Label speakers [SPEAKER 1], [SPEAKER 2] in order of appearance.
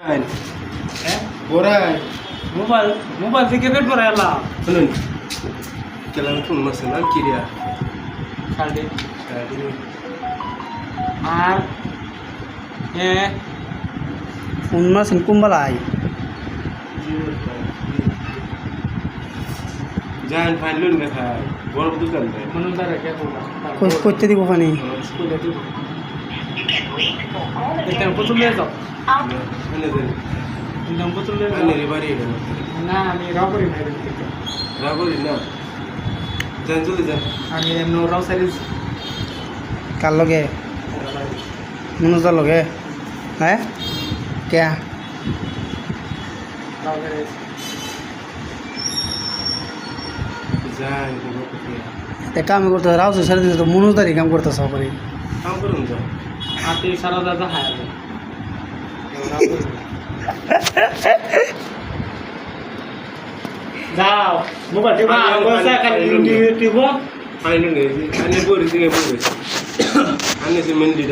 [SPEAKER 1] হ্যাঁ
[SPEAKER 2] বড়াই
[SPEAKER 1] mobile mobile থেকে বের করে এলাম
[SPEAKER 2] শুনুন কেলাম ফোন মাসে না কিরিয়া
[SPEAKER 1] সাড়ে আর হ্যাঁ
[SPEAKER 3] ফোন মারছেন কুম্বালাই
[SPEAKER 2] যান ফাইলুন দেখা বড় দোকান দেয়
[SPEAKER 1] মনে দাঁড়া কে
[SPEAKER 3] করতে দিব পানি
[SPEAKER 1] টেম্পো চলে যাও
[SPEAKER 2] মানে দেন
[SPEAKER 1] টেম্পো চলে যাও
[SPEAKER 2] আনে রে বাড়ি এটা
[SPEAKER 1] না আমি রাও করি না
[SPEAKER 2] রাগরি না যান চলে যান
[SPEAKER 1] আমি এমন রাও সাইজ
[SPEAKER 3] কার লগে মনোজর লগে হ্যাঁ কে
[SPEAKER 1] রাও করে
[SPEAKER 2] যান
[SPEAKER 3] একটা আমি করতে রাউসে সারি দিতে তো মনোজদারি কাম করতে সবাই
[SPEAKER 2] কাম করুন যান
[SPEAKER 1] হাতে সারা দাদা হায় যাও মোবাইল টিপা বসা খালি টিপো
[SPEAKER 2] ফাইলুন আনে বড়ি দিকে বড়ি আনে সে মন্দির